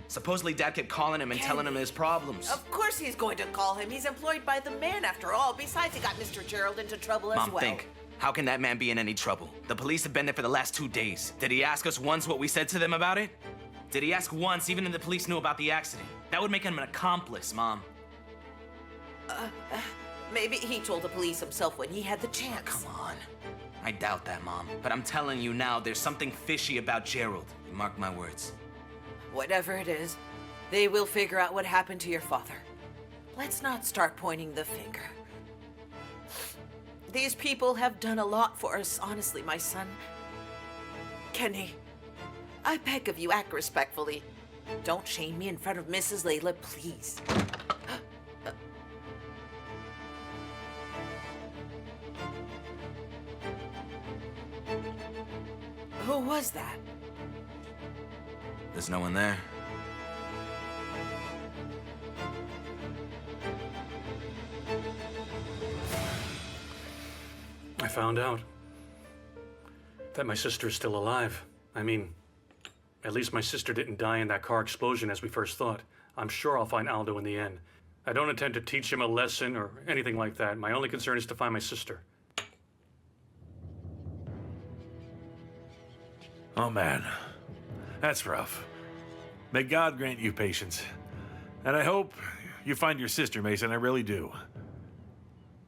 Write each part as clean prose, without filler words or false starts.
Supposedly Dad kept calling him and telling him his problems. Of course he's going to call him. He's employed by the man after all. Besides, he got Mr. Gerald into trouble as well. Mom, think. How can that man be in any trouble? The police have been there for the last 2 days. Did he ask us once what we said to them about it? Did he ask once, even if the police knew about the accident? That would make him an accomplice, Mom. Maybe he told the police himself when he had the chance. Come on. I doubt that, Mom. But I'm telling you now, there's something fishy about Gerald. You mark my words. Whatever it is, they will figure out what happened to your father. Let's not start pointing the finger. These people have done a lot for us, honestly, my son. Kenny, I beg of you, act respectfully. Don't shame me in front of Mrs. Leyla, please. Who was that? There's no one there. I found out that my sister is still alive. I mean, at least my sister didn't die in that car explosion as we first thought. I'm sure I'll find Aldo in the end. I don't intend to teach him a lesson or anything like that. My only concern is to find my sister. Oh man, that's rough. May God grant you patience. And I hope you find your sister, Mason, I really do.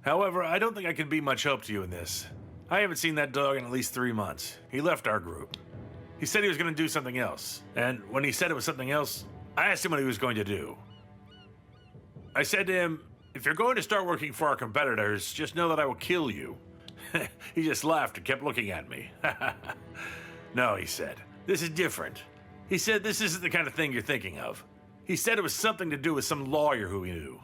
However, I don't think I can be much help to you in this. I haven't seen that dog in at least 3 months. He left our group. He said he was going to do something else. And when he said it was something else, I asked him what he was going to do. I said to him, if you're going to start working for our competitors, just know that I will kill you. He just laughed and kept looking at me. No, he said, this is different. He said this isn't the kind of thing you're thinking of. He said it was something to do with some lawyer who he knew.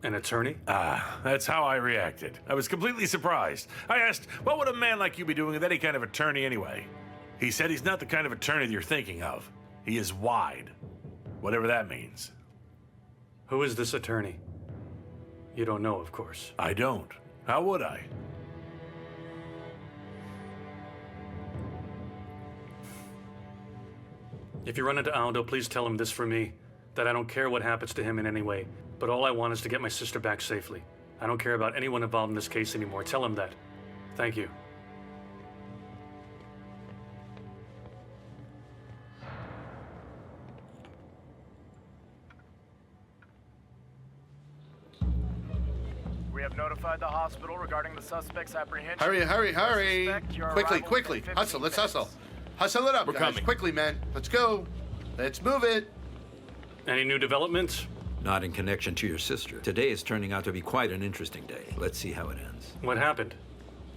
An attorney? That's how I reacted. I was completely surprised. I asked, what would a man like you be doing with any kind of attorney anyway? He said he's not the kind of attorney that you're thinking of. He is wide. Whatever that means. Who is this attorney? You don't know, of course. I don't. How would I? If you run into Aldo, please tell him this for me, that I don't care what happens to him in any way, but all I want is to get my sister back safely. I don't care about anyone involved in this case anymore. Tell him that. Thank you. We have notified the hospital regarding the suspect's apprehension. Hurry. Suspect, your Quickly, arrival quickly. within Hustle, 15 let's minutes. hustle. Hustle it up, We're guys. coming. Quickly, man. Let's go. Let's move it. Any new developments? Not in connection to your sister. Today is turning out to be quite an interesting day. Let's see how it ends. What happened?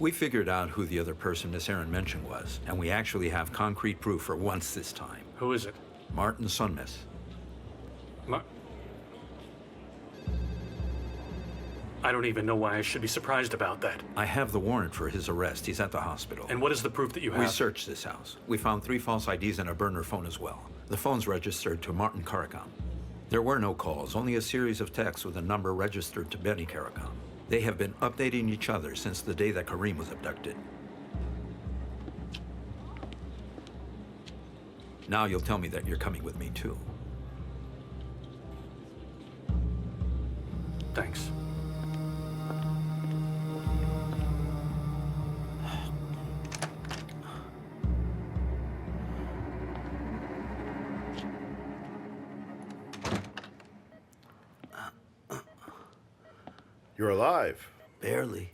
We figured out who the other person Miss Aaron mentioned was, and we actually have concrete proof for once this time. Who is it? Martin's son, miss. I don't even know why I should be surprised about that. I have the warrant for his arrest. He's at the hospital. And what is the proof that you have? We searched this house. We found 3 false IDs and a burner phone as well. The phone's registered to Martin Karakam. There were no calls, only a series of texts with a number registered to Benny Karakam. They have been updating each other since the day that Kareem was abducted. Now you'll tell me that you're coming with me too. Thanks. You're alive. Barely.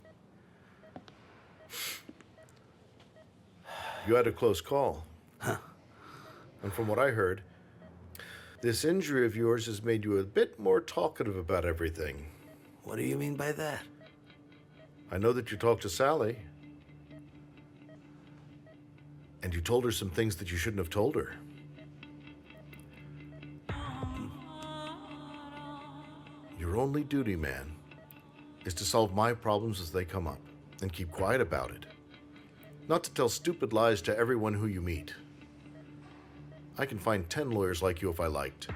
You had a close call. Huh. And from what I heard, this injury of yours has made you a bit more talkative about everything. What do you mean by that? I know that you talked to Sally. And you told her some things that you shouldn't have told her. Your only duty, man, is to solve my problems as they come up and keep quiet about it. Not to tell stupid lies to everyone who you meet. I can find 10 lawyers like you if I liked.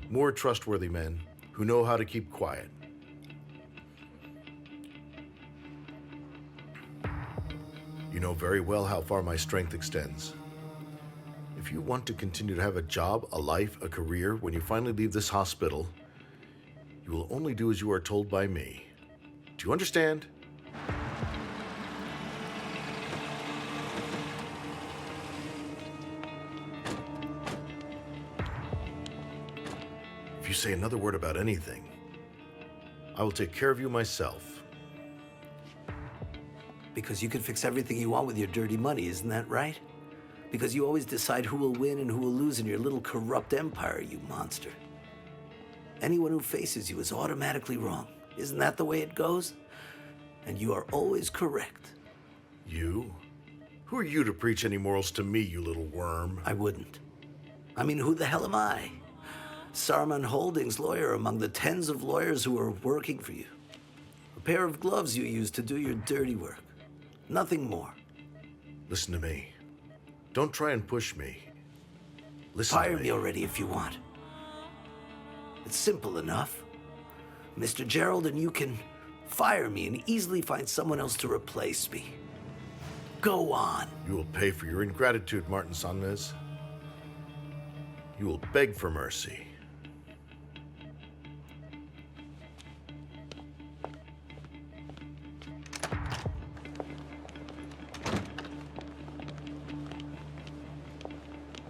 More trustworthy men who know how to keep quiet. You know very well how far my strength extends. If you want to continue to have a job, a life, a career, when you finally leave this hospital, you will only do as you are told by me. Do you understand? If you say another word about anything, I will take care of you myself. Because you can fix everything you want with your dirty money, isn't that right? Because you always decide who will win and who will lose in your little corrupt empire, you monster. Anyone who faces you is automatically wrong. Isn't that the way it goes? And you are always correct. You? Who are you to preach any morals to me, you little worm? I wouldn't. I mean, who the hell am I? Sarman Holding's lawyer among the tens of lawyers who are working for you. A pair of gloves you use to do your dirty work. Nothing more. Listen to me. Don't try and push me. Listen to me. Fire me already if you want. It's simple enough. Mr. Gerald and you can fire me and easily find someone else to replace me. Go on. You will pay for your ingratitude, Martin Sanmez. You will beg for mercy.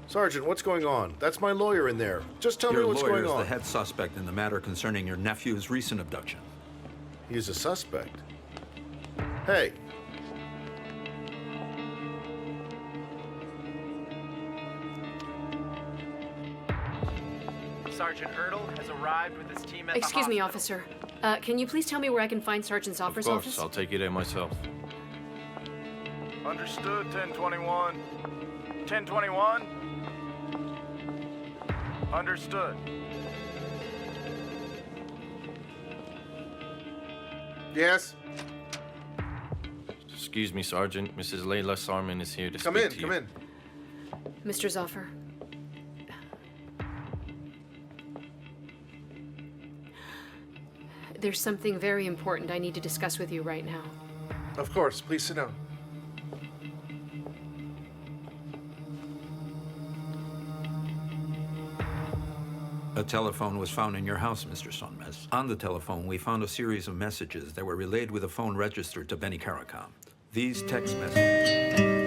Sergeant, what's going on? That's my lawyer in there. Just tell me what's going Your lawyer on. is the head suspect in the matter concerning your nephew's recent abduction. He is a suspect. Hey. Sergeant Ertl has arrived with his team at Excuse the me, hospital. officer. Can you please tell me where I can find Sergeant Zoffer's Of course, office? I'll take you there myself. Understood, 1021. 1021. Understood. Yes? Excuse me, Sergeant. Mrs. Leyla Sarman is here to Come speak in, to you. come in. Mr. Zoffer. There's something very important I need to discuss with you right now. Of course, please sit down. A telephone was found in your house, Mr. Sonmez. On the telephone, we found a series of messages that were relayed with a phone registered to Benny Karakam. These text messages...